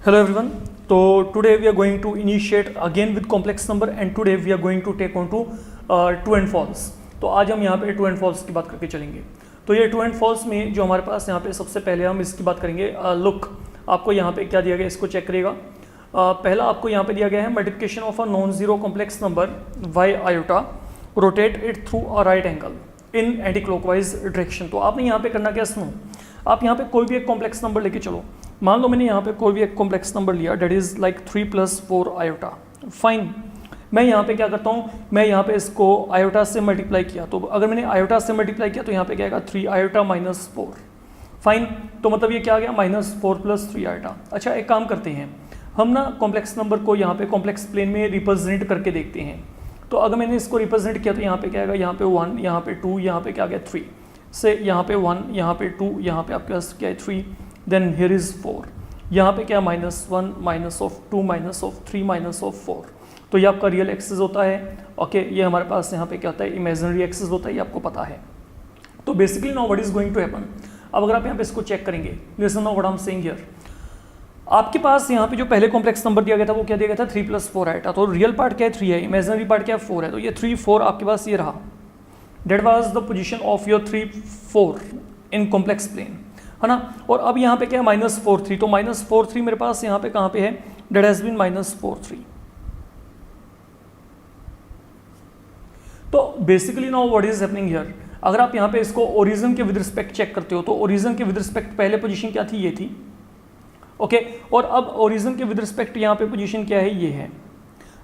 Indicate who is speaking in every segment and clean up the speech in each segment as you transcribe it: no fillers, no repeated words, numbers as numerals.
Speaker 1: Hello everyone. So today we are going to initiate again with complex number and today we are going to take on to true and false. तो आज हम यहाँ पे true and false की बात करके चलेंगे. तो ये true and false में जो हमारे पास यहाँ पे सबसे पहले हम इसकी बात करेंगे. लुक आपको यहाँ पे क्या दिया गया इसको चेक करिएगा. पहला आपको यहाँ पे दिया गया है multiplication of a non zero complex number y iota rotate it through a right angle in anti clockwise direction. तो आपने यहाँ पे करना क्या सुनो, आप यहाँ पे कोई भी एक कॉम्प्लेक्स नंबर लेके चलो. मान लो मैंने यहाँ पे कोई भी एक कॉम्प्लेक्स नंबर लिया that is like 3 + 4 iota. Fine, मैं यहाँ पे क्या करता हूँ, मैं यहाँ पे इसको आयोटा से मल्टीप्लाई किया. तो अगर मैंने आयोटा से मल्टीप्लाई किया तो यहाँ पे क्या आएगा 3 आयोटा माइनस 4. फाइन, तो मतलब ये क्या आ गया -4 + 3 आयोटा. अच्छा एक काम करते हैं, हम ना कॉम्प्लेक्स नंबर को यहाँ पे कॉम्प्लेक्स प्लेन में रिप्रेजेंट करके देखते हैं. तो अगर मैंने इसको रिप्रेजेंट किया तो यहाँ पे क्या आएगा, यहाँ पे 1, यहाँ पे 2, यहाँ पे क्या आ गया 3 से, यहाँ पे 1, यहाँ पे 2, यहाँ पे आपके पास क्या है 3, देन हियर इज 4, यहाँ पे क्या -1 -2 -3 -4. तो ये आपका रियल एक्सिस होता है. ओके, ये हमारे पास यहाँ पे क्या होता है इमेजिनरी एक्सिस होता है, ये आपको पता है. तो basically now what is going to happen. अब अगर आप यहाँ पे इसको चेक करेंगे, listen now what I am saying here. आपके पास यहाँ पे जो पहले कॉम्प्लेक्स नंबर दिया गया था वो क्या दिया गया था 3 + 4 आयोटा. तो रियल पार्ट क्या है 3 है, इमेजिनरी पार्ट क्या है 4 है. तो ये 3 4 आपके पास ये रहा. That was the position of your 3 4 in complex plane, है ना. और अब यहाँ पे क्या है -4 3. तो -4 3 मेरे पास यहाँ पे कहाँ पे है, डेट हैज बीन -4 3. तो basically now what is happening here, अगर आप यहाँ पे इसको ओरिजिन के विद रिस्पेक्ट चेक करते हो तो ओरिजिन के विद रिस्पेक्ट पहले पोजीशन क्या थी, ये थी. ओके, और अब ओरिजिन के विद रिस्पेक्ट यहाँ पे पोजीशन क्या है, ये है.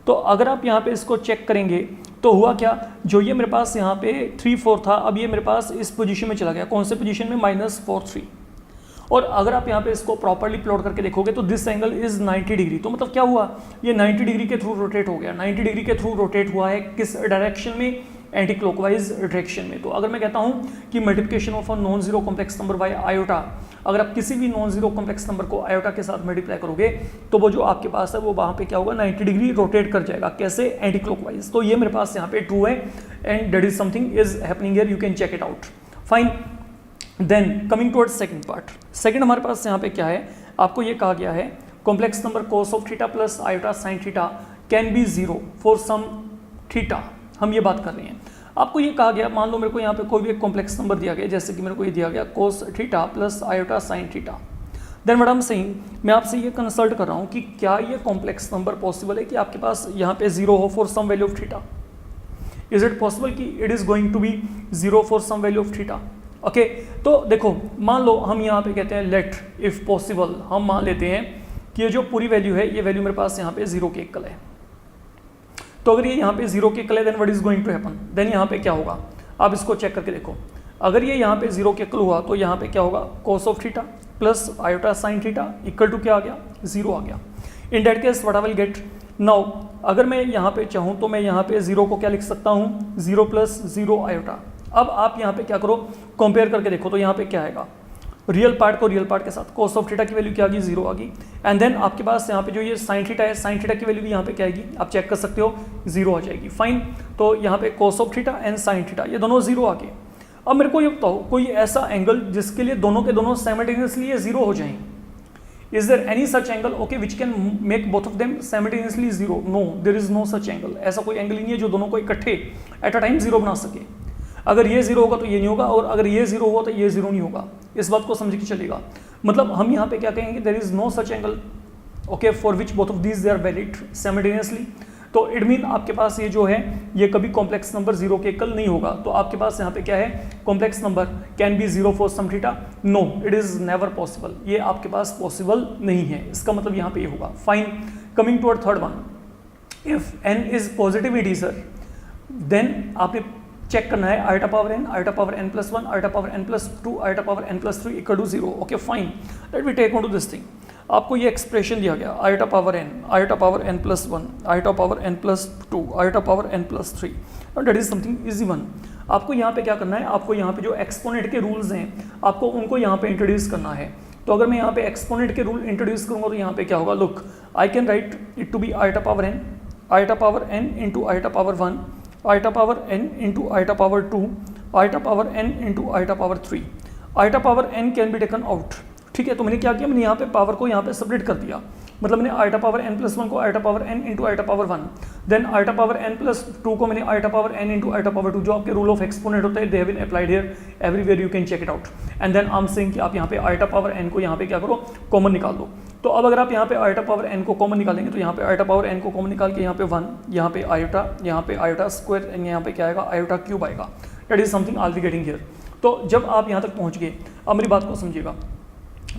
Speaker 1: तो अगर आप यहाँ पे इसको चेक करेंगे तो हुआ क्या, जो ये मेरे पास यहाँ पे 3 4 था, अब ये मेरे पास इस पोजीशन में चला गया. कौन से पोजीशन में, -4 3. और अगर आप यहाँ पे इसको प्रॉपर्ली प्लॉट करके देखोगे तो दिस एंगल इज 90 डिग्री. तो मतलब क्या हुआ, ये 90 डिग्री के थ्रू रोटेट हो गया. 90 डिग्री के थ्रू रोटेट हुआ है किस डायरेक्शन में, एंटी क्लॉकवाइज डायरेक्शन में. तो अगर मैं कहता हूँ कि multiplication of a non zero complex number by iota, अगर आप किसी भी नॉन जीरो कॉम्प्लेक्स नंबर को आयोटा के साथ मल्टीप्लाई करोगे तो वो जो आपके पास है वो वहाँ पे क्या होगा 90 डिग्री रोटेट कर जाएगा. कैसे, एंटी क्लॉकवाइज. तो ये मेरे पास यहाँ पे ट्रू है and that is something is happening here, you can check it out. Fine, then coming towards second part. Second हमारे पास यहाँ पे क्या है, आपको ये कहा गया है complex number cos of theta plus iota sine theta can be 0 for some theta. हम ये बात कर रहे हैं. आपको ये कहा गया, मान लो मेरे को यहाँ पे कोई भी एक कॉम्प्लेक्स नंबर दिया गया, जैसे कि मेरे को ये दिया गया cos theta plus iota sine theta. Then what I am saying, मैं आपसे ये कंसल्ट कर रहा हूँ कि क्या ये कॉम्प्लेक्स नंबर पॉसिबल है कि आपके पास यहाँ पे 0 हो for some value of theta. Is it possible कि it is going to be 0 for some value of theta. Okay, तो देखो मान लो हम यहाँ पे कहते हैं लेट इफ पॉसिबल, हम मान लेते हैं कि ये जो पूरी वैल्यू है ये वैल्यू मेरे पास यहाँ पे 0 के इक्वल है. तो अगर ये यहाँ पे 0 के इक्वल है then what is going to happen, then यहाँ पे क्या होगा, आप इसको चेक करके देखो. अगर ये यहाँ पे 0 के इक्वल हुआ तो यहाँ पे क्या होगा, cos of theta plus iota sine theta equal to क्या आ गया, 0 आ गया. In that case what I will get now, अगर मैं यहाँ पे चाहूँ तो मैं यहाँ पे 0 को क्या लिख सकता हूँ, 0 + 0 आयोटा. अब आप यहाँ पे क्या करो, कंपेयर करके देखो तो यहाँ पे क्या आएगा, रियल पार्ट को रियल पार्ट के साथ cos ऑफ थीटा की वैल्यू क्या आ गई, 0 आ गई. एंड देन आपके पास यहाँ पे जो ये साइन थीटा है, साइन थीटा की वैल्यू भी यहाँ पे क्या आएगी, आप चेक कर सकते हो 0 आ जाएगी. फाइन, तो यहाँ पे cos of theta and sine theta ये दोनों 0 आ गए. अब मेरे को ये बताओ कोई ऐसा एंगल जिसके लिए दोनों के दोनों साइमल्टेनियसली ये 0 हो जाएं. Is there any such angle okay which can make both of them simultaneously 0? No, there is no such angle. ऐसा कोई एंगल ही नहीं है जो दोनों को इकट्ठे एट अ टाइम 0 बना सके. अगर ये 0 होगा तो ये नहीं होगा, और अगर ये 0 होगा तो ये 0 नहीं होगा. इस बात को समझ के चलेगा. मतलब हम यहाँ पे क्या कहेंगे, there is no such angle okay for which both of these they are valid simultaneously. तो इट मीन आपके पास ये जो है ये कभी कॉम्प्लेक्स नंबर 0 के इक्वल नहीं होगा. तो आपके पास यहाँ पे क्या है, complex number can be 0 for some theta. No, it is never possible. ये आपके पास पॉसिबल नहीं है. इसका मतलब यहाँ पे ये होगा. Fine, coming toward third one, if n is positive integer then आपने चेक करना है iota power n, iota power n + 1, iota power n + 2, iota power n + 3 equal to 0. Okay fine, let we take on to this thing. आपको ये expression दिया गया iota power n, iota power n + 1, iota power n + 2, iota power n + 3. That is something easy one. आपको यहाँ पे क्या करना है, आपको यहाँ पे जो एक्सपोनेंट के रूल्स हैं आपको उनको यहाँ पे इंट्रोड्यूस करना है. तो अगर मैं यहाँ पे एक्सपोनेंट के रूल इंट्रोड्यूस करूँगा तो यहाँ पे क्या होगा, look I can write it to be iota power n, iota power n into iota power 1, iota power n into iota power 2, iota power n into iota power 3. Iota power n can be taken out. ठीक है, तो मैंने क्या किया, मैंने यहाँ पे power को यहाँ पे सेपरेट कर दिया, मतलब मैंने आइटा पावर n प्लस 1 को iota power n into iota power 1, then iota power n plus 2 को मैंने iota power n into iota power 2, जो आपके रूल ऑफ एक्सपोनेंट होता है, they have been applied here everywhere, you can check it out. And then I am saying कि आप यहाँ पे आइटा पावर n को यहाँ पे क्या करो, कॉमन निकाल दो। तो अब अगर आप यहाँ पे आइटा पावर n को कॉमन निकालेंगे तो यहाँ पे आइटा पावर n को कॉमन निकाल के यहाँ पे 1, यहाँ पे आइटा स्क्वायर, यहाँ पे क्या आएगा, आइटा क्यूब आएगा। That is something I will be getting here. तो जब आप यहाँ तक पहुँच गए, अब मेरी बात को समझिएगा,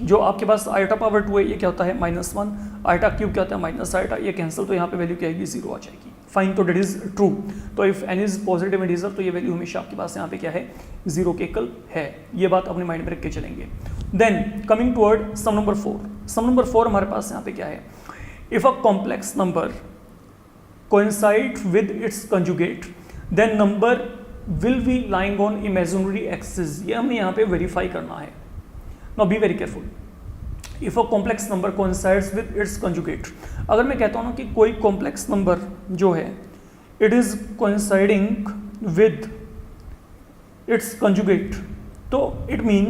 Speaker 1: जो आपके पास आइटा पावर 2 है ये क्या होता है -1, आइटा क्यूब क्या होता है माइनस आइटा, ये कैंसिल, तो यहाँ पे वैल्यू क्या आएगी, 0 आ जाएगी। फाइन, तो डेट इज ट्रू। तो if n is positive integer तो ये वैल्यू हमेशा आपके पास यहाँ पे क्या है, 0 के इक्वल है। ये बात अपने माइंड में रख के चलेंगे। देन कमिंग टुवर्ड सम नंबर 4, सम नंबर 4 हमारे पास यहाँ पे क्या है, if a complex number coincide with its conjugate then number will be lying on imaginary axis. ये हमें यहाँ पे वेरीफाई करना है। Now be very careful. If a complex number coincides with its conjugate, अगर मैं कहता हूँ ना कि कोई कॉम्प्लेक्स नंबर जो है it is coinciding with its conjugate, तो it mean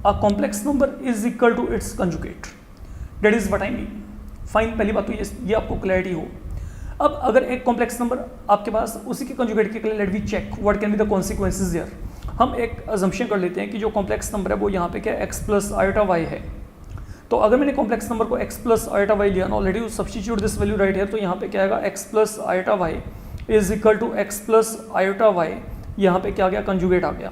Speaker 1: a complex number is equal to its conjugate. That is what I mean. Fine, पहली बात तो ये आपको क्लैरिटी हो। अब अगर एक कॉम्प्लेक्स नंबर आपके पास उसी के कंजुगेट के लिए, let we check what can be the consequences here. हम एक अजम्पशन कर लेते हैं कि जो कॉम्प्लेक्स नंबर है वो यहाँ पे क्या x प्लस आइटा वाई है। तो अगर मैंने कॉम्प्लेक्स नंबर को x प्लस आइटा वाई लिया ना, already substitute this value right है, तो यहाँ पे क्या आएगा, x plus iota y is equal to x plus iota y, यहाँ पे क्या आ गया, कंजुगेट आ गया।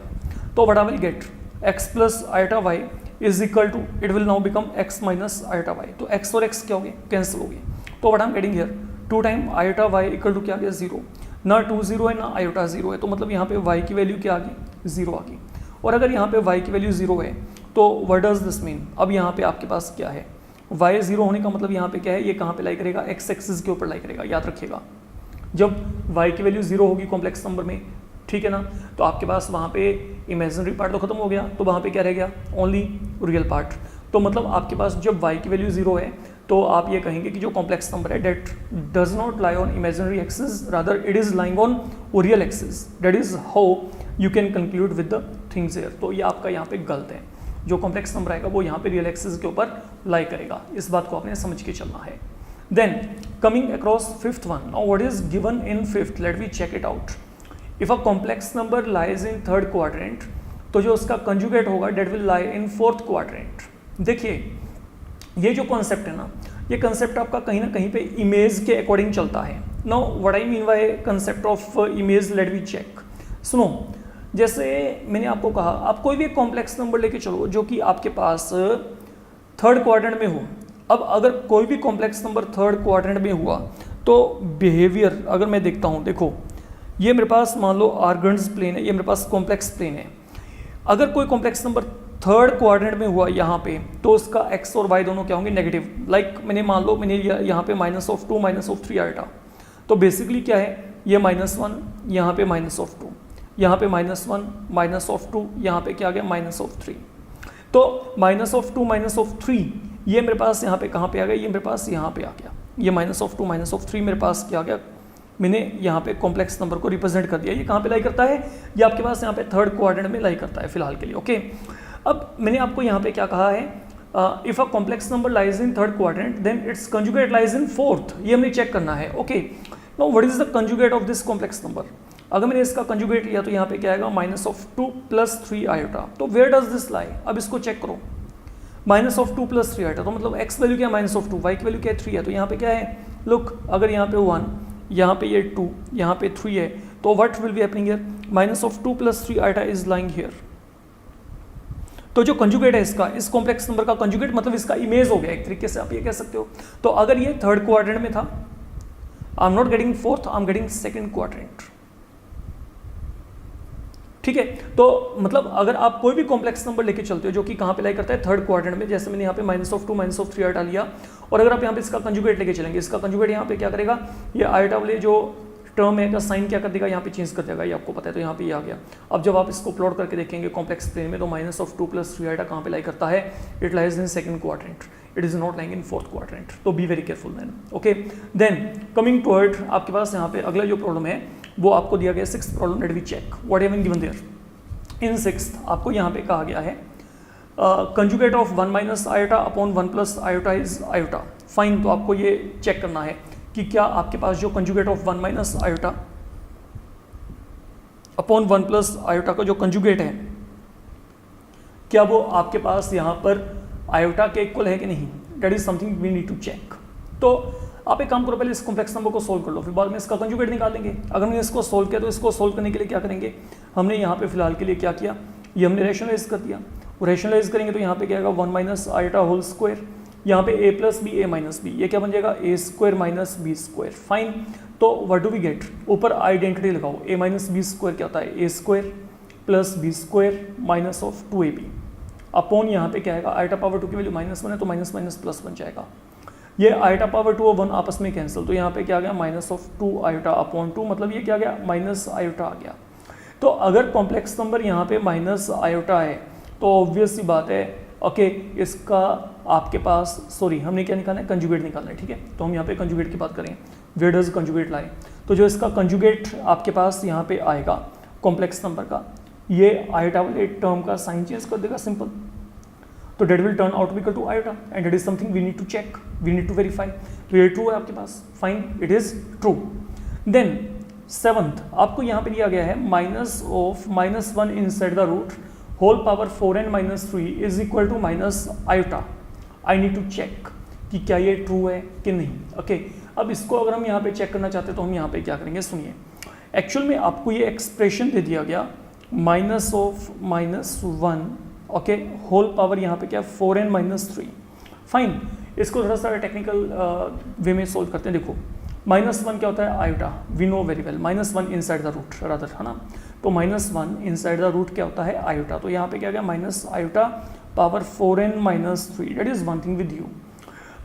Speaker 1: तो what I will get, x plus iota y is equal to, it will now become x minus iota y. तो x और x क्या हो गए, कैंसिल हो गए। तो what I am getting here, 2 time iota y equal to क्या आ गया, 0। ना 2 0 है ना आइटा 0 है, तो मतलब यहाँ पे y की वैल्यू क्या आ गई, 0 आ गई। और अगर यहाँ पे y की वैल्यू 0 है तो व्हाट डज दिस मीन, अब यहाँ पे आपके पास क्या है, y 0 होने का मतलब यहाँ पे क्या है, ये कहाँ पे लाई करेगा, x एक्सिस के ऊपर लाई करेगा। याद रखिएगा, जब y की वैल्यू 0 होगी कॉम्प्लेक्स नंबर में, ठीक है ना, तो आपके पास वहाँ पे इमेजिनरी पार्ट तो खत्म हो गया, तो वहाँ पे क्या रह गया, ओनली रियल पार्ट। तो मतलब आपके पास जब y की वैल्यू 0 है तो आप ये कहेंगे कि जो कॉम्प्लेक्स नंबर है date does not lie on imaginary axis, rather it is lying on real axis. That is how you can conclude with the things here. तो ये आपका यहाँ पे गलत है, जो कॉम्प्लेक्स नंबर आएगा वो यहाँ पे रियल एक्सिस के ऊपर लाई करेगा। इस बात को आपने समझ के चलना है। Then coming across fifth one, now what is given in fifth, let we check it out. If a complex number lies in third quadrant, तो जो उसका कंजुगेट होगा that will lie in fourth quadrant. देखिए ये जो concept है ना, ये कंसेप्ट आपका कहीं ना कहीं पे इमेज के अकॉर्डिंग चलता है। Now what I mean by concept of image, let we check. सुनो, जैसे मैंने आपको कहा, आप कोई भी एक कॉम्प्लेक्स नंबर लेके चलो जो कि आपके पास थर्ड क्वाड्रेंट में हो। अब अगर कोई भी कॉम्प्लेक्स नंबर थर्ड क्वाड्रेंट में हुआ तो बिहेवियर अगर मैं देखता हूँ, देखो ये मेरे पास मान लो आर्गन्स प्लेन है, ये मेरे पास कॉम्प्लेक्स प्लेन है। अगर कोई कॉम्प्लेक्स नंबर थर्ड क्वाड्रेंट में हुआ यहाँ पे, तो उसका x और y दोनों क्या होंगे, नेगेटिव। लाइक मैंने मान लो मैंने यहाँ पे -2 -3 आइटा, तो बेसिकली क्या है, ये -1 यहाँ पे -2, यहाँ पे -1 -2, यहाँ पे क्या आ गया -3। तो -2 -3 ये मेरे पास यहाँ पे कहाँ पे आ गया, ये मेरे पास यहाँ पे आ गया। ये -2 -3 मेरे पास क्या आ गया, मैंने यहाँ पे कॉम्प्लेक्स नंबर को रिप्रेजेंट कर दिया। ये कहाँ पे लाई करता है, ये आपके पास यहाँ पे थर्ड क्वाड्रेंट में लाई करता है फिलहाल के लिए। ओके, अब मैंने आपको यहाँ पे क्या कहा है, if a complex number lies in third quadrant then its conjugate lies in fourth. ये हमें चेक करना है। Okay, now what is the conjugate of this complex number. अगर मैंने इसका कंजुगेट लिया तो यहाँ पे क्या आएगा, -2 + 3 आइटा। तो वेयर डज दिस लाई, अब इसको चेक करो, -2 + 3 आइटा, तो मतलब x वैल्यू क्या है -2, y की वैल्यू क्या है 3 है। तो यहाँ पे क्या है, लुक, अगर यहाँ पे 1, यहाँ पे ये 2, यहाँ पे 3 है, तो what will be happening here, -2 + 3 iota is lying here. तो जो कंजुगेट है इसका, इस कॉम्प्लेक्स नंबर का कंजुगेट मतलब इसका इमेज हो गया, एक तरीके से आप ये कह सकते हो। तो अगर ये थर्ड क्वाड्रेंट में था, I am not getting fourth, I am getting second quadrant. ठीक है, तो मतलब अगर आप कोई भी कॉम्प्लेक्स नंबर लेके चलते हो जो कि कहाँ पे लाई करता है, थर्ड क्वाड्रेंट में, जैसे मैंने यहाँ पे -2 -3 आइटा लिया, और अगर आप यहाँ पे इसका कंजुगेट लेके चलेंगे, इसका कंजुगेट यहाँ पे क्या करेगा, ये आइटा वाले जो टर्म है का साइन क्या कर देगा, यहाँ पे चेंज कर देगा, ये आपको पता है। तो यहाँ पे ये आ गया। अब जब आप इसको प्लॉट करके देखेंगे कॉम्प्लेक्स प्लेन में, तो -2 + 3 आइटा कहाँ पे लाई करता है, it lies in second quadrant, it is not lying in fourth quadrant. तो be very careful then. Okay, then coming toward आपके पास यहाँ पे अगला जो प्रॉब्लम है वो आपको दिया गया 6th problem. Let we check what have been given there. In 6th आपको यहाँ पे कहा गया है conjugate of 1 minus iota upon 1 plus iota is iota. Fine, तो आपको ये चेक करना है कि क्या आपके पास जो conjugate of 1 minus iota upon 1 plus iota का जो कंजुगेट है, क्या वो आपके पास यहाँ पर आयोटा के इक्वल है कि नहीं। That is something we need to check. तो आप एक काम करो, पहले इस कॉम्प्लेक्स नंबर को सोल्व कर लो, फिर बाद में इसका कंजुगेट निकालेंगे। अगर हमने इसको सोल्व किया तो इसको सोल्व करने के लिए क्या करेंगे, हमने यहाँ पे फिलहाल के लिए क्या किया, ये हमने रैशनलाइज कर दिया। रैशनलाइज करेंगे तो यहाँ पे क्या आएगा 1 माइनस आयोटा होल स्क्वायर, यहाँ पे a plus b a minus b, ये क्या बन जाएगा a square minus b square. Fine, तो व्हाट डू वी गेट, ऊपर आइडेंटिटी लगाओ, ए माइनस बी स्क्वायर क्या होता है a square plus b square minus of 2ab upon यहाँ पे क्या आएगा आयोटा पावर 2 की वैल्यू -1 है तो माइनस माइनस प्लस बन जाएगा। ये आयोटा पावर 2 और 1 आपस में कैंसिल, तो यहाँ पे क्या आ गया माइनस ऑफ 2 आयोटा अपॉन 2, मतलब ये क्या आ गया माइनस आयोटा आ गया। तो अगर कॉम्प्लेक्स नंबर यहाँ पे माइनस आयोटा है तो ऑब्वियस सी बात है ओके, इसका आपके पास सॉरी हमने क्या निकालना है, कंजुगेट निकालना है। ठीक है, तो हम यहाँ पे कंजुगेट की बात करें, वेयर डज कंजुगेट लाए, तो जो इसका कंजुगेट आपके पास यहाँ पे आएगा कॉम्प्लेक्स नंबर का, ये आयोटा वाले टर्म का साइन चेंज कर देगा सिंपल, तो that will turn out to equal to iota and it is something we need to check, we need to verify. तो ये ट्रू है आपके पास, fine, it is true. Then 7th आपको यहाँ पे दिया गया है minus of -1 inside the root whole power 4n minus 3 is equal to minus iota. I need to check कि क्या ये ट्रू है कि नहीं। ओके, अब इसको अगर हम यहाँ पे चेक करना चाहते हैं तो हम यहाँ पे क्या करेंगे, सुनिए। एक्चुअल में आपको ये एक्सप्रेशन दे दिया गया minus of -1 okay whole power यहाँ पे क्या 4n माइनस 3। फाइन, इसको थोड़ा सा टेक्निकल वे में सोल्व करते हैं। देखो -1 क्या होता है iota, we know very well, -1 inside the root rather, है ना। तो -1 इनसाइड द रूट क्या होता है आयोटा, तो यहाँ पे क्या गया minus iota power 4n minus 3, that is one thing with you.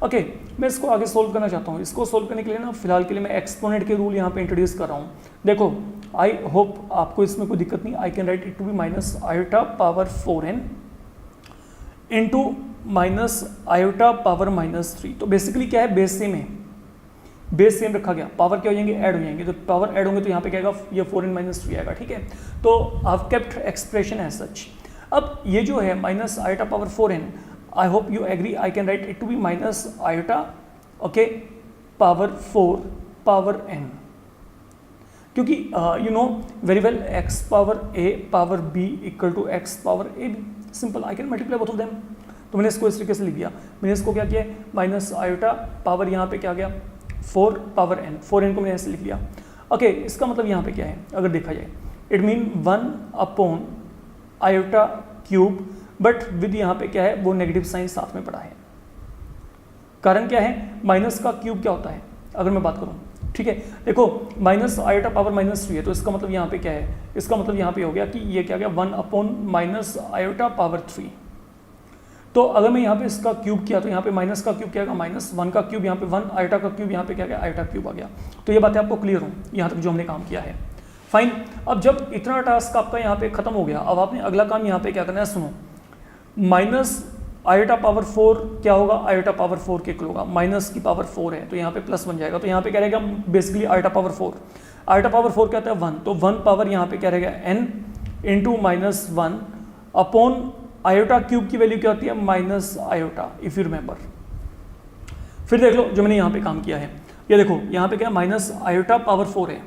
Speaker 1: Okay, मैं इसको आगे सोल्व करना चाहता हूँ। इसको सोल्व करने के लिए ना फिलहाल के लिए मैं एक्सपोनेंट के रूल यहाँ पे इंट्रोड्यूस कर रहा हूँ। देखो आई होप आपको इसमें कोई दिक्कत नहीं, I can write it to be minus iota power 4n into minus iota power -3। तो बेसिकली क्या है, बेस सेम है, बेस सेम रखा गया, पावर क्या हो जाएंगे ऐड हो जाएंगे, तो पावर ऐड होंगे तो यहाँ पे क्या आएगा ये 4n माइनस 3 आएगा। ठीक है, तो I kept expression as such. अब ये जो है minus iota power 4n, I hope you agree, I can write it to be minus iota okay power 4 power n, क्योंकि you know very well x power a power b equal to x power a b, simple, I can multiply both of them. तो मैंने इसको इस तरीके से लिख दिया, मैंने इसको क्या किया माइनस आयोटा पावर यहाँ पे क्या गया 4 पावर n, 4n को मैंने ऐसे लिख लिया। ओके, इसका मतलब यहाँ पे क्या है अगर देखा जाए, it mean 1 upon iota cube, but with यहाँ पे क्या है वो नेगेटिव साइन साथ में पड़ा है। कारण क्या है, माइनस का क्यूब क्या होता है अगर मैं बात करूँ। ठीक है, देखो माइनस आयोटा पावर -3 है, तो इसका मतलब यहाँ पे क्या है, इसका मतलब यहाँ पे हो गया कि ये क्या गया 1 अपॉन माइनस आयोटा पावर 3। तो अगर मैं यहाँ पे इसका क्यूब किया तो यहाँ पे माइनस का क्यूब क्या आएगा -1 का क्यूब, यहाँ पे 1 आयोटा का क्यूब, यहाँ पे क्या गया आयोटा क्यूब आ गया। तो ये बातें आपको क्लियर हो यहाँ तक जो हमने काम किया है। फाइन, अब जब इतना टास्क आपका यहाँ पे खत्म हो गया, अब आपने अगला काम यहाँ पे क्या करना है, सुनो। माइनस आयोटा पावर 4 क्या होगा, आयोटा पावर 4 के इक्वल होगा, माइनस की पावर 4 है तो यहाँ पे प्लस बन जाएगा, तो यहाँ पे क्या रहेगा basically iota power 4, iota power 4 क्या होता है 1, तो 1 पावर यहाँ पे क्या रहेगा n into -1 upon iota cube की वैल्यू क्या होती है minus iota, if you remember. फिर देख लो जो मैंने यहाँ पे काम किया है, ये देखो यहाँ पे क्या माइनस आयोटा पावर 4 है,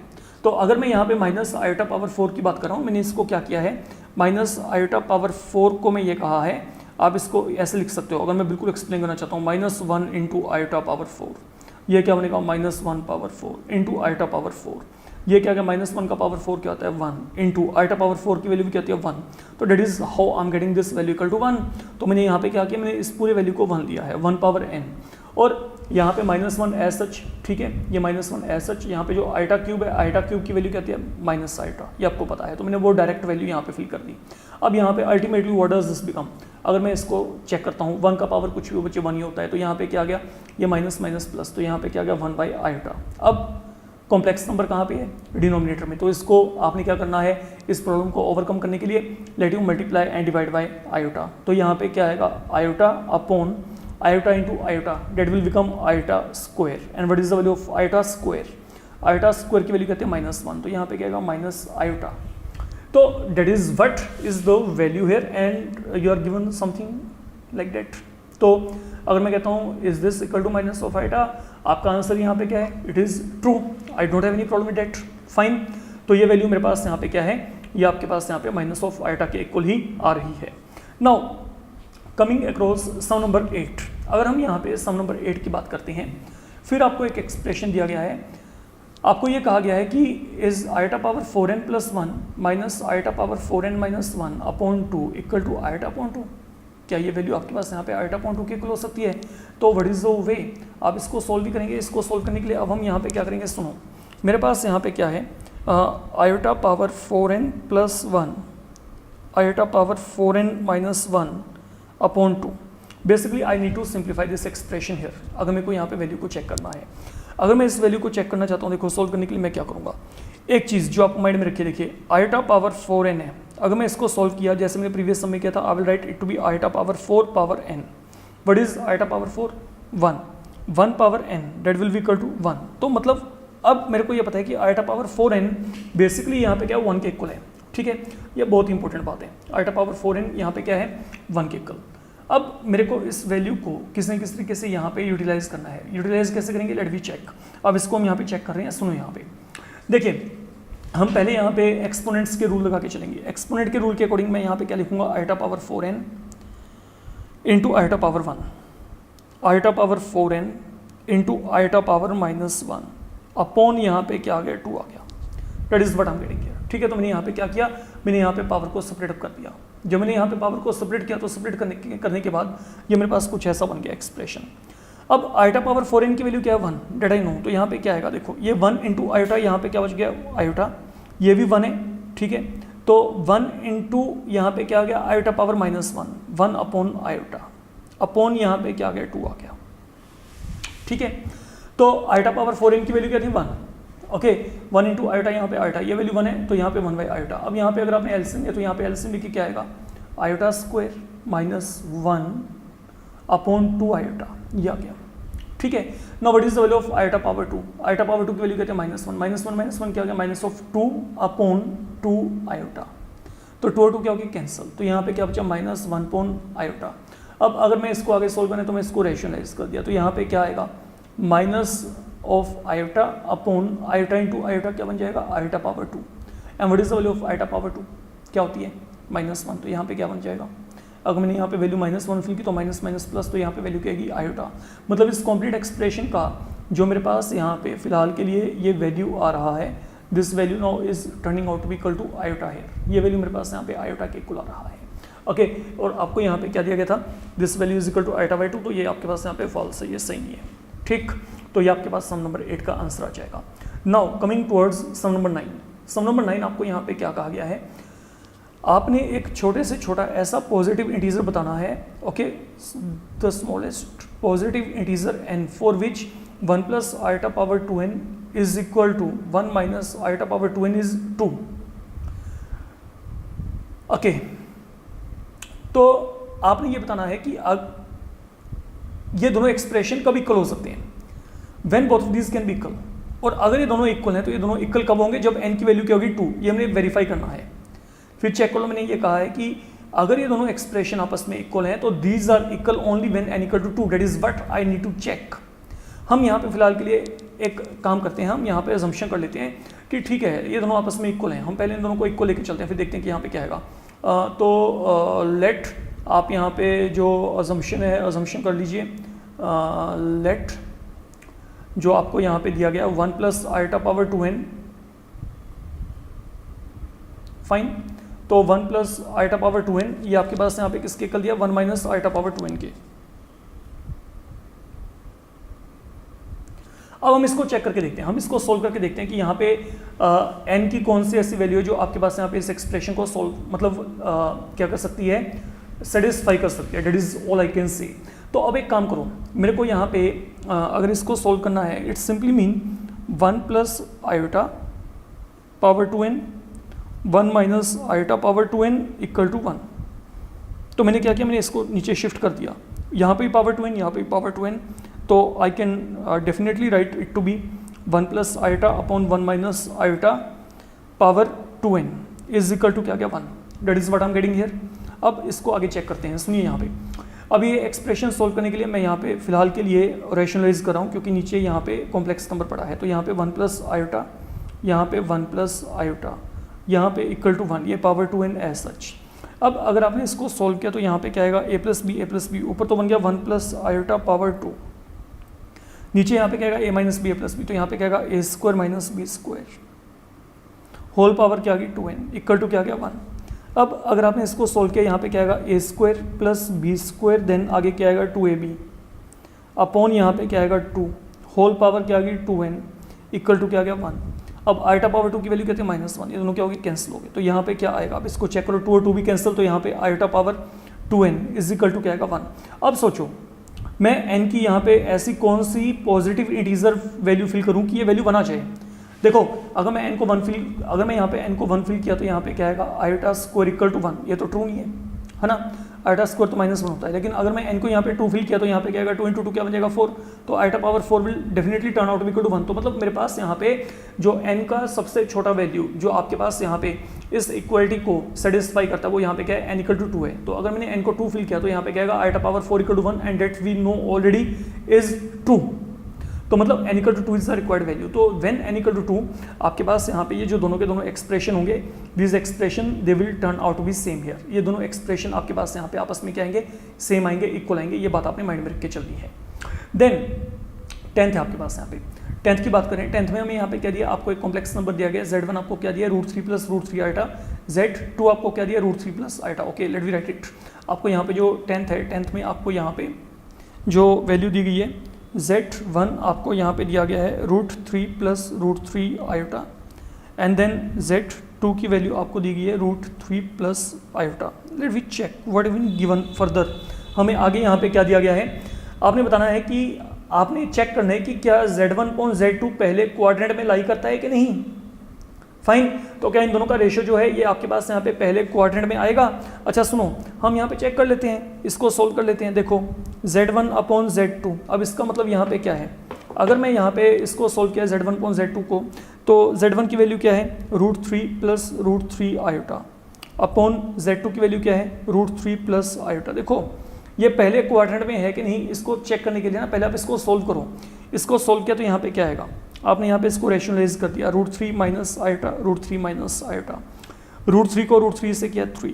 Speaker 1: तो अगर मैं यहाँ पे माइनस आयोटा पावर 4 की बात कर रहा हूँ, मैंने इसको क्या किया है माइनस आयोटा पावर 4 को मैं ये कहा है, आप इसको ऐसे लिख सकते हो अगर मैं बिल्कुल एक्सप्लेन करना चाहता हूँ, -1 इंटू आयोटा पावर 4, ये क्या बनेगा -1 पावर 4 इंटू आयोटा पावर 4, ये क्या क्या -1 का पावर 4 क्या होता है 1 इंटू आयोटा पावर 4 की वैल्यू भी क्या होती है 1, तो that is how I am getting this value equal to 1। तो मैंने यहाँ पे क्या किया, मैंने इस पूरे वैल्यू को 1 लिया है 1 पावर n, और यहाँ पे -1 एज सच, ठीक है, ये -1 एज सच, यहाँ पे जो आयोटा क्यूब है, आयोटा क्यूब की वैल्यू क्या आती है माइनस आयोटा, ये आपको पता है, तो मैंने वो डायरेक्ट वैल्यू यहाँ पे फिल कर दी। अब यहाँ पे ultimately what does this become, अगर मैं इसको चेक करता हूँ 1 का पावर कुछ भी बच्चे 1 ही होता है, तो यहाँ पे क्या गया ये माइनस माइनस प्लस, तो यहाँ पे क्या गया 1 बाई आयोटा। अब कॉम्प्लेक्स नंबर कहाँ पे है डिनोमिनेटर में, तो इसको आपने क्या करना है, इस प्रॉब्लम को ओवरकम करने के लिए let you multiply and divide by iota, तो यहाँ पे क्या आएगा iota upon iota into iota, that will become iota square, and what is the value of iota square, iota square की वैल्यू कहते हैं -1, तो यहाँ पे क्या आएगा माइनस आयोटा। तो that is what is the value here and you are given something like that. तो अगर मैं कहता हूँ is this equal to minus of iota, आपका आंसर यहाँ पे क्या है, it is true, I don't have any problem with that, fine. तो ये वैल्यू मेरे पास यहाँ पे क्या है, ये आपके पास यहाँ पे माइनस ऑफ आइटा के इक्वल ही आ रही है। Now coming across sum number 8, अगर हम यहाँ पे सम नंबर 8 की बात करते हैं, फिर आपको एक एक्सप्रेशन दिया गया है, आपको ये कहा गया है कि is iota power 4n plus 1 minus iota power 4n minus 1 upon 2 equal to iota upon 2। क्या ये वैल्यू आपके पास यहाँ पे आइटा अपॉन 2 के इक्वल हो सकती है? तो व्हाट इज द वे, आप इसको सोल्व भी करेंगे। इसको सोल्व करने के लिए अब हम यहाँ पे क्या करेंगे, सुनो, मेरे पास यहाँ पे क्या है, iota power 4n plus 1 iota power 4n minus 1 upon 2। Basically I need to simplify this expression here. अगर मेरे को यहाँ पे वैल्यू को चेक करना है, अगर मैं इस वैल्यू को चेक करना चाहता हूँ, देखो सोल्व करने के लिए मैं क्या करूँगा, एक चीज़ जो आप माइंड में रखिए, देखिए आइटा पावर 4n है, अगर मैं इसको सोल्व किया जैसे मैंने प्रीवियस समय किया था, I will write it to be iota power 4 power n। What is iota power 4? 1 power n that will be equal to 1। तो मतलब अब मेरे को ये पता है कि आइटा पावर 4n बेसिकली यहाँ पे क्या 1 के इक्वल है, ठीक है, ये बहुत इंपॉर्टेंट बात है। आइटा पावर 4n यहाँ पे क्या है, 1 के इक्वल। अब मेरे को इस वैल्यू को किसी न किसी तरीके से यहाँ पे यूटिलाइज करना है। यूटिलाइज कैसे करेंगे, लेट वी चेक। अब इसको हम यहाँ पे चेक कर रहे हैं, सुनो यहाँ पे देखिए, हम पहले यहाँ पे एक्सपोनेंट्स के रूल लगा के चलेंगे। एक्सपोनेंट के रूल के अकॉर्डिंग मैं यहाँ पे क्या लिखूंगा, iota power 4n into iota power 1, iota power 4n into iota power minus 1 upon यहाँ पे क्या आ गया, 2 आ गया। That is what I am getting here, ठीक है। तो मैंने यहाँ पे क्या किया, मैंने यहाँ पे पावर को सेपरेट कर दिया। जब मैंने यहाँ पे पावर को सेपरेट किया तो सेपरेट करने के बाद ये मेरे पास कुछ ऐसा बन गया एक्सप्रेशन। अब आइटा पावर 4n की वैल्यू क्या है, 1, डेट आई नो। तो यहाँ पे क्या आएगा, देखो ये 1 इंटू आयोटा, यहाँ पे क्या बच गया आयोटा, ये भी 1 है, ठीक है। तो 1 इंटू यहाँ पे क्या आ गया, iota power minus 1 upon iota upon यहाँ पे क्या आ गया, 2 आ गया, ठीक है। तो आयोटा पावर 4n की वैल्यू क्या थी, 1, ओके। 1 इंटू आयोटा, यहाँ पे आयोटा ये वैल्यू 1 है, तो यहाँ पे 1 बाई आयोटा। अब यहाँ पे अगर आपने एलसीएम लिया तो यहाँ पे एलसीएम लिखी क्या आएगा, iota square minus 1 upon 2 iota, ये आ गया, ठीक है। Now what is the value of iota power 2? Iota power 2 की वैल्यू कहते हैं -1, -1 क्या हो गया, माइनस ऑफ 2 अपॉन 2 आयोटा। तो 2 और 2 क्या हो गया, कैंसिल। तो यहाँ पे क्या बचा, -1 अपॉन आयोटा। अब अगर मैं इसको आगे सोल्व करें तो मैं इसको रेशनलाइज कर दिया, तो यहाँ पे क्या आएगा, minus of iota upon iota into iota क्या बन जाएगा, iota power 2। And what is the value of iota power 2 क्या होती है, -1। तो यहाँ पे क्या बन जाएगा, अगर मैंने यहाँ पे वैल्यू -1 फिल की तो माइनस माइनस प्लस, तो यहाँ पे वैल्यू क्या आएगी, आयोटा। मतलब इस कॉम्प्लीट एक्सप्रेशन का जो मेरे पास यहाँ पे फिलहाल के लिए ये वैल्यू आ रहा है, this value now is turning out to be equal to iota है। ये वैल्यू मेरे पास यहाँ पे आयोटा के इक्वल आ रहा है, ओके। और आपको यहाँ पे क्या दिया गया था, this value is equal to iota by 2, तो ये आपके पास यहाँ पे फॉल्स है, ये सही नहीं है, ठीक। तो ये आपके पास सम नंबर 8 का आंसर आ जाएगा। Now coming towards sum number 9। Sum number 9 आपको यहाँ पे क्या कहा गया है, आपने एक छोटे से छोटा ऐसा पॉजिटिव इंटीजर बताना है, okay, the smallest positive integer n for which 1 plus iota power 2n is equal to 1 minus iota power 2n is 2, okay. तो आपने ये बताना है कि ये दोनों एक्सप्रेशन कब इक्वल हो सकते हैं, when both of these can be equal. और अगर ये दोनों इक्वल हैं तो ये दोनों इक्वल कब होंगे, जब n की वैल्यू क्या होगी, 2। ये हमने वेरीफाई करना है। फिर चेक करो, मैंने ये कहा है कि अगर ये दोनों एक्सप्रेशन आपस में इक्वल हैं तो these are equal only when n equal to 2, that is what I need to check. हम यहाँ पे फिलहाल के लिए एक काम करते हैं, हम यहाँ पे अजम्पशन कर लेते हैं कि ठीक है ये दोनों आपस में इक्वल हैं। हम पहले इन दोनों को इक्वल लेके चलते हैं, फिर देखते हैं कि यहाँ पे क्या आएगा। तो लेट आप यहाँ पे जो अजम्पशन है अजम्पशन कर लीजिए। लेट जो आपको यहाँ पे दिया गया 1 plus iota power 2n, fine. तो 1 प्लस आयोटा पावर 2n, ये आपके पास यहाँ पे किसके इक्वल दिया, 1 माइनस आयोटा पावर 2n के। अब हम इसको चेक करके देखते हैं, हम इसको सोल्व करके देखते हैं कि यहाँ पे n की कौन सी ऐसी वैल्यू है जो आपके पास यहाँ पे इस एक्सप्रेशन को सोल्व मतलब क्या कर सकती है, सेटिस्फाई कर सकती है। That is all I can से। तो अब एक काम करो, मेरे को यहाँ पे अगर इसको सोल्व करना है, it's simply mean 1 plus iota power 2n 1 minus iota power 2n equal to 1। तो मैंने क्या किया, मैंने इसको नीचे शिफ्ट कर दिया, यहाँ पे भी पावर 2n, यहाँ पे भी पावर 2n। तो I can definitely write it to be 1 plus iota upon 1 minus iota power 2n is equal to क्या क्या 1, that is what I am getting here. अब इसको आगे चेक करते हैं, सुनिए यहाँ पे। अब ये एक्सप्रेशन सोल्व करने के लिए मैं यहाँ पे फिलहाल के लिए रैशनलाइज कर रहा हूँ, क्योंकि नीचे यहाँ पे कॉम्प्लेक्स नंबर पड़ा है। तो यहाँ पे 1 प्लस आयोटा, यहाँ पे 1 प्लस आयोटा, यहाँ पे इक्वल टू 1, ये पावर 2n एज सच। अब अगर आपने इसको सोल्व किया तो यहाँ पे क्या आएगा, a प्लस बी, ऊपर तो बन गया 1 प्लस आयोटा पावर 2, नीचे यहाँ पे क्या आएगा a minus b a plus b, तो यहाँ पे क्या आएगा a square minus b square, whole power क्या आ गई 2n, इक्वल टू क्या आ गया 1। अब अगर आपने इसको सोल्व किया, यहाँ पे क्या आएगा a square plus b square, then आगे क्या आएगा 2ab अपॉन यहाँ पे क्या आएगा 2, होल पावर क्या आ गई 2n, इक्वल टू क्या आ गया 1। अब आयटा पावर 2 की वैल्यू कहते हैं -1, ये दोनों क्या होगी, कैंसिल हो गए। तो यहाँ पे क्या आएगा, अब इसको चेक करो, 2 और 2 भी कैंसिल, तो यहाँ पे iota power 2n is equal to क्या आएगा 1। अब सोचो मैं n की यहाँ पे ऐसी कौन सी पॉजिटिव इंटीजर वैल्यू फिल करूँ कि ये वैल्यू बना जाए। देखो अगर मैं n को 1 फिल, अगर मैं यहाँ पे n को 1 फिल किया तो यहाँ पे क्या आएगा, आयोटा स्क्वायर इक्वल टू 1, ये तो ट्रू नहीं है ना, आयोटा स्क्वायर तो -1 होता है। लेकिन अगर मैं n को यहाँ पे 2 फिल किया तो यहाँ पे क्या आएगा, 2 × 2 क्या बन जाएगा 4, तो iota power 4 will definitely turn out equal to 1। तो मतलब मेरे पास यहाँ पे जो n का सबसे छोटा वैल्यू जो आपके पास यहाँ पे इस इक्वलिटी को सेटिस्फाई करता है वो यहाँ पे क्या है, n इक्वल टू 2 है। तो अगर मैंने n को 2 फिल किया तो यहाँ पे क्या आएगा, iota power 4 equal to 1 and that we know already is true. तो मतलब n equal to 2 is the required value. तो व्हेन n इक्वल टू 2 आपके पास यहाँ पे ये जो दोनों के दोनों एक्सप्रेशन होंगे, this expression they will turn out to be same here. ये दोनों एक्सप्रेशन आपके पास यहाँ पे आपस में क्या आएंगे, सेम आएंगे, इक्वल आएंगे। ये बात आपने माइंड में रख के चलनी है। देन 10th है आपके पास यहाँ पे, 10th की बात करें, 10th में हमें यहाँ पे क्या दिया, आपको एक कॉम्प्लेक्स नंबर दिया गया, z1 आपको क्या दिया, √3 प्लस √3 आइटा, z2 आपको क्या दिया, √3 plus iota. Okay let we write it. आपको यहाँ पे जो 10th है, 10th में आपको यहाँ पे जो वैल्यू दी गई है, z1 आपको यहाँ पे दिया गया है √3 plus √3 iota, and then z2 की वैल्यू आपको दी गई है √3 plus iota. Let we check what is been given further. हमें आगे यहाँ पे क्या दिया गया है, आपने बताना है कि आपने चेक करना है कि क्या z1 अपॉन z2 पहले क्वाड्रेंट में लाई करता है कि नहीं। फाइन, तो क्या इन दोनों का रेशियो जो है ये आपके पास यहाँ पे पहले क्वाड्रेंट में आएगा। अच्छा सुनो, हम यहाँ पे चेक कर लेते हैं, इसको सोल्व कर लेते हैं। देखो z1 अपॉन z2, अब इसका मतलब यहाँ पे क्या है, अगर मैं यहाँ पे इसको सोल्व किया z1 अपॉन z2 को, तो z1 की वैल्यू क्या है, √3 प्लस √3 आयोटा, अपॉन z2 की वैल्यू क्या है, √3 प्लस आयोटा। देखो ये पहले क्वाड्रेंट में है कि नहीं, इसको चेक करने के लिए ना पहले आप इसको सोल्व करो। इसको सोल्व किया तो यहाँ पे क्या आएगा, आपने यहाँ पे इसको रैशनलाइज कर दिया, √3 माइनस आयोटा, √3 माइनस आयोटा, √3 को √3 से किया 3,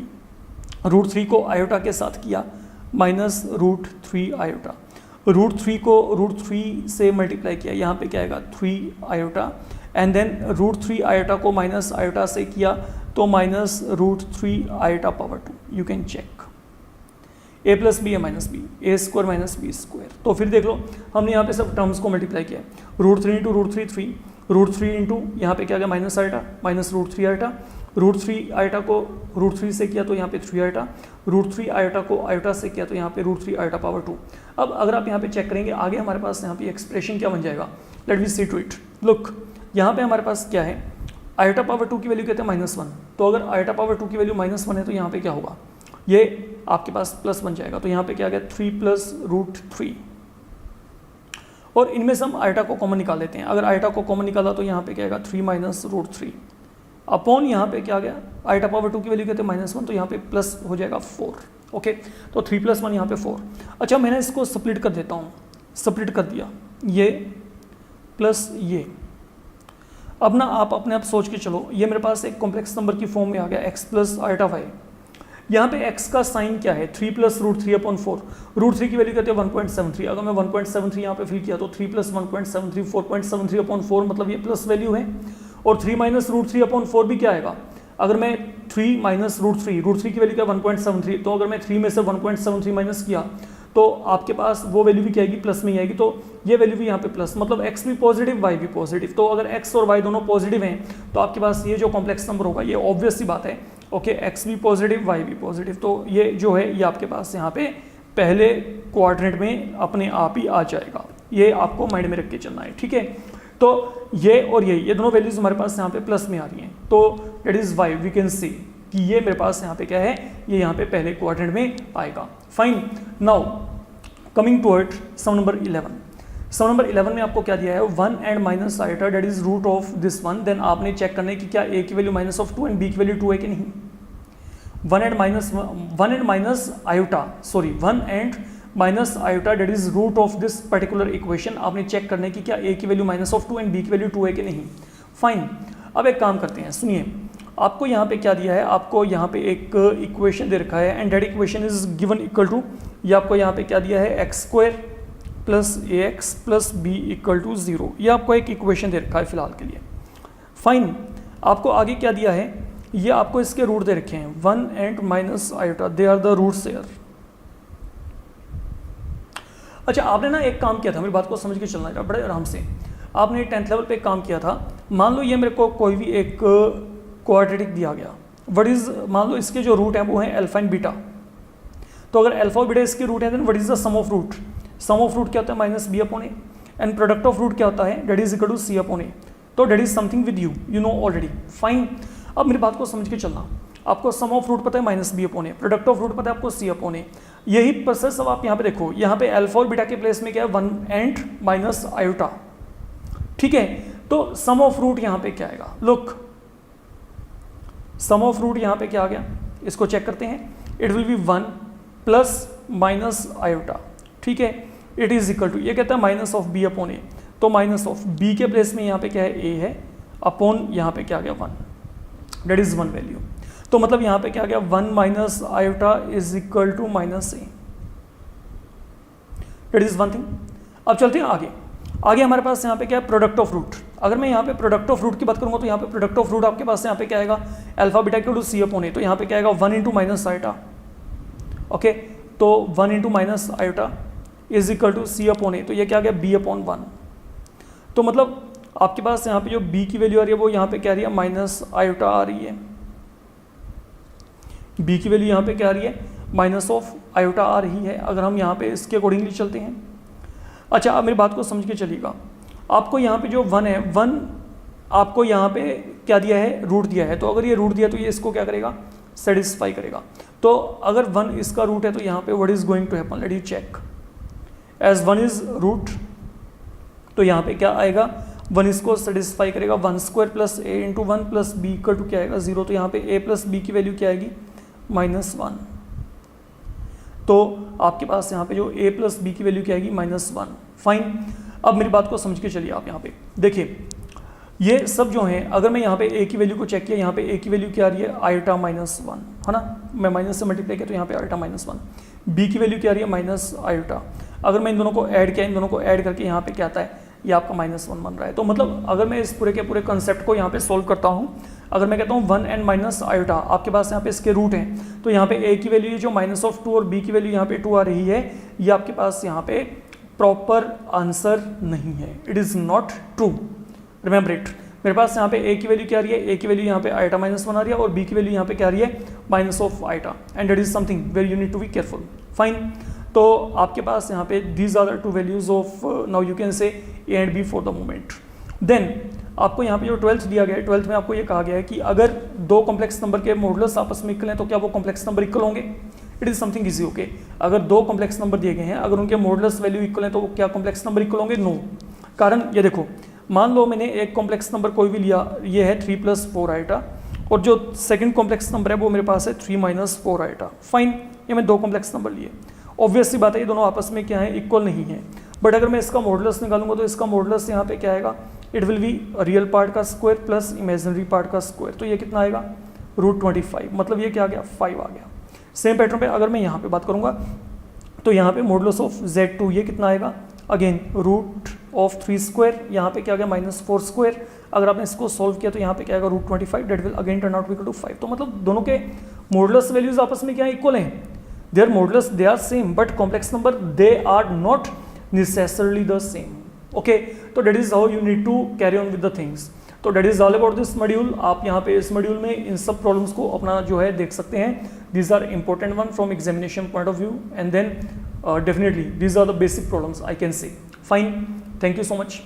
Speaker 1: √3 को आयोटा के साथ किया माइनस √3 आयोटा, √3 को √3 से मल्टीप्लाई किया, यहाँ पे क्या आएगा 3 आयोटा, एंड देन √3 आयोटा को माइनस आयोटा से किया तो minus √3 iota power 2। You can check a plus b, a minus b, a square minus b square. तो फिर देख लो हमने यहाँ पे सब टर्म्स को मल्टीप्लाई किया, √3 इंटू √3 3, √3 इंटू यहाँ पे क्या गया minus iota, minus √3 iota, √3 iota को √3 से किया तो यहाँ पे 3 आइटा, √3 आइटा को आइटा से किया तो यहाँ पे √3 आइटा पावर 2। अब अगर आप यहाँ पे चेक करेंगे आगे हमारे पास यहाँ पे एक्सप्रेशन क्या बन जाएगा, let we see to it. Look यहाँ पे हमारे पास क्या है, आइटा पावर 2 की वैल्यू कहते हैं -1, तो अगर आइटा पावर 2 की वैल्यू -1 है तो यहाँ पे क्या होगा, ये आपके पास प्लस बन जाएगा। तो यहाँ पे क्या गया 3 प्लस √3, और इनमें से हम आइटा को कॉमन निकाल लेते हैं। अगर आइटा को कॉमन निकाला तो यहाँ पे क्या आएगा 3 माइनस √3 अपॉन यहाँ पे क्या गया, आइटा पावर 2 की वैल्यू कहते हैं -1, तो यहाँ पे प्लस हो जाएगा 4। ओके तो 3 + 1 यहाँ पे 4। अच्छा मैंने इसको स्प्लिट कर देता हूँ, स्प्लिट कर दिया, ये प्लस ये। अब ना आप अपने आप सोच के चलो, ये मेरे पास एक कॉम्प्लेक्स नंबर की फॉर्म में आ गया x प्लस आइटा y। यहाँ पे x का साइन क्या है, 3 प्लस √3 अपॉन 4, √3 की वैल्यू कहते हैं 1.73। अगर मैं 1.73 यहाँ पे फिल किया तो 3 प्लस 1.73 4.73 अपॉन 4, मतलब ये प्लस वैल्यू है। और 3 माइनस √3 अपॉन 4 भी क्या आएगा, अगर मैं 3 माइनस √3 की वैल्यू क्या 1.73, तो अगर मैं 3 में से 1.73 माइनस किया तो आपके पास वो वैल्यू भी क्या आएगी, प्लस में ही आएगी। तो ये वैल्यू भी यहाँ पे प्लस, मतलब x भी पॉजिटिव y भी पॉजिटिव। तो अगर x और y दोनों पॉजिटिव हैं तो आपके पास ये जो कॉम्प्लेक्स नंबर होगा ये ऑब्वियस सी बात है, ओके x भी पॉजिटिव y भी पॉजिटिव। तो ये जो है ये आपके पास यहाँ पे पहले क्वाड्रेंट में अपने आप ही आ जाएगा, ये आपको माइंड में रख के चलना है, ठीक है। तो ये और ये दोनों वैल्यूज हमारे पास यहाँ पे प्लस में आ रही हैं, तो that is why we can see कि ये मेरे पास यहाँ पे क्या है, ये यहाँ पे पहले क्वाड्रेंट में आएगा। फाइन, नाउ कमिंग टुवर्ड सम नंबर 11। सम नंबर 11 में आपको क्या दिया है 1 and minus iota that is root of this 1, then आपने चेक करना है कि क्या a की value minus of 2 and b की वैल्यू 2 है कि नहीं। 1 and minus iota that is root of this particular equation, आपने चेक करना है कि क्या a की value minus of 2 and b की वैल्यू 2 है कि नहीं। फाइन, अब एक काम करते हैं, सुनिए आपको यहाँ पे क्या दिया है, आपको यहाँ पे एक इक्वेशन दे रखा है and that equation is given equal to, ये आपको यहाँ पे क्या दिया है x square plus ax plus b equal to 0, ये आपको एक इक्वेशन दे रखा है फिलहाल के लिए। फाइन, आपको आगे क्या दिया है, ये आपको इसके रूट दे रखे हैं 1 and minus iota, they are the roots here. अच्छा, आपने ना एक काम किया था, मेरी बात को समझ के चलना है बड़े आराम से। आपने 10th लेवल पे एक काम किया था, मान लो ये मेरे को कोई भी एक क्वाड्रेटिक दिया गया, व्हाट इज, मान लो इसके जो रूट हैं वो हैं अल्फा एंड बीटा, तो अगर अल्फा और बीटा इसके रूट है then what is the sum of root, sum of root क्या होता है minus b upon a, and product of root क्या होता है that is equal to c upon a, तो that is something with you know already. Fine, अब मेरी बात को समझ के चलना, आपको सम ऑफ रूट पता है minus b upon a, product of root पता है आपको सी अपॉन ए, यही प्रोसेस अब आप यहाँ पे देखो, यहाँ पे अल्फा और बीटा के प्लेस में क्या है 1 एंड माइनस आयोटा, ठीक है। तो सम ऑफ रूट यहाँ पे क्या आएगा, लुक सम ऑफ रूट यहाँ पे क्या आ गया, इसको चेक करते हैं, it will be 1 plus minus iota, ठीक है, इट इज इक्वल टू, ये कहता है minus of B upon a, तो माइनस ऑफ बी के प्लेस में यहाँ पे क्या है ए है, अपॉन यहाँ पे क्या आ गया 1, दैट इज 1 वैल्यू, तो मतलब यहाँ पे क्या आ गया 1 minus iota is equal to minus a, that is one thing. अब चलते हैं आगे, आगे हमारे पास यहाँ पे क्या है प्रोडक्ट ऑफ रूट, अगर मैं यहाँ पे प्रोडक्ट ऑफ रूट की बात करूँगा तो यहाँ पे प्रोडक्ट ऑफ रूट आपके पास यहाँ पे क्या आएगा alpha beta equal to c upon a, तो यहाँ पे क्या आएगा 1 इंटू माइनस आयोटा, ओके, तो 1 into minus iota is equal to c upon a, तो ये क्या आ गया बी अपॉन 1, तो मतलब आपके पास यहाँ पे जो बी की वैल्यू आ रही है वो यहाँ पे क्या आ रही है माइनस आयोटा आ रही है, बी की वैल्यू यहाँ पे क्या आ रही है माइनस ऑफ आयोटा आ रही है, अगर हम यहाँ पे इसके अकॉर्डिंगली चलते हैं। अच्छा, अब मेरी बात को समझ के चलिएगा, आपको यहाँ पे जो 1 है 1 आपको यहाँ पे क्या दिया है रूट दिया है, तो अगर ये रूट दिया तो ये इसको क्या करेगा सेटिस्फाई करेगा, तो अगर 1 इसका रूट है तो यहाँ पे what is going to happen, let you check, as 1 is root तो यहाँ पे क्या आएगा 1 इसको सेटिस्फाई करेगा, 1 square plus a into 1 plus b equal to क्या आएगा 0, तो यहाँ पे ए प्लस बी की वैल्यू क्या आएगी -1, तो आपके पास यहाँ पे जो a प्लस बी की वैल्यू क्या आएगी -1। फाइन, अब मेरी बात को समझ के चलिए, आप यहाँ पे देखिए ये सब जो हैं, अगर मैं यहाँ पे a की वैल्यू को चेक किया, यहाँ पे a की वैल्यू क्या आ रही है आयोटा -1 है ना, मैं माइनस से मल्टीप्लाई किया तो यहाँ पे आयोटा -1, b की वैल्यू क्या आ रही है माइनस आयोटा, अगर मैं इन दोनों को ऐड किया, इन दोनों को ऐड करके यहाँ पे क्या आता है ये आपका -1 बन रहा है। तो मतलब अगर मैं इस पूरे के पूरे कंसेप्ट को यहाँ पे सोल्व करता हूँ, अगर मैं कहता हूँ 1 एंड माइनस आयोटा, आपके पास यहाँ पे इसके रूट हैं, तो यहाँ पे a की वैल्यू जो -2 और b की वैल्यू यहाँ पे 2 आ रही है, ये आपके पास यहाँ पे प्रॉपर आंसर नहीं है, it is not true, remember it. मेरे पास यहाँ पे a की वैल्यू क्या आ रही है, a की वैल्यू यहाँ पे आयोटा -1 आ रही है और b की वैल्यू यहाँ पे क्या आ रही है minus of iota, and that is something very you need to be careful. Fine, तो आपके पास यहाँ पे these are the 2 values of now you can say a and b for the moment. Then आपको यहाँ पे जो 12th दिया गया है, 12th में आपको ये कहा गया है कि अगर दो कॉम्प्लेक्स नंबर के मॉडुलस आपस में इक्वल हैं तो क्या वो कॉम्प्लेक्स नंबर इक्वल होंगे, it is something easy, okay. अगर दो कॉम्प्लेक्स नंबर दिए गए हैं, अगर उनके मॉडुलस वैल्यू इक्वल है तो वो क्या कॉम्प्लेक्स नंबर इक्वल होंगे, नो। कारण ये देखो, मान लो मैंने एक कॉम्प्लेक्स नंबर कोई भी लिया, ये है 3 + 4 आयोटा, और जो सेकंड कॉम्प्लेक्स नंबर है वो मेरे पास है 3 - 4 आयोटा। फाइन, ये मैं दो कॉम्प्लेक्स नंबर लिए, ऑब्वियसली बात है ये दोनों आपस में क्या है इक्वल नहीं है, बट अगर मैं इसका मॉडुलस निकालूंगा तो इसका मॉडुलस यहाँ पे क्या आएगा, it will be real part का स्क्वायर प्लस इमेजिनरी पार्ट का स्क्वायर, तो ये कितना आएगा √25, मतलब ये क्या आ गया 5 आ गया। सेम पैटर्न पे अगर मैं यहाँ पे बात करूँगा तो यहाँ पे मॉडुलस ऑफ Z2 ये कितना आएगा, अगेन √3 स्क्वायर, यहाँ पे क्या आ गया -4 स्क्वायर, अगर आपने इसको सॉल्व किया तो यहाँ पे क्या आएगा √25, that will again turn out equal to 5। तो मतलब दोनों के मॉडुलस वैल्यूज आपस में क्या इक्वल हैं, their modulus they are same, but complex number they are not necessarily the same, okay. तो that is how you need to carry on with the things. तो that is all about this module. आप यहाँ पे इस module में इन सब problems को अपना जो है देख सकते हैं, these are important one from examination point of view, and then definitely these are the basic problems I can say. Fine, thank you so much.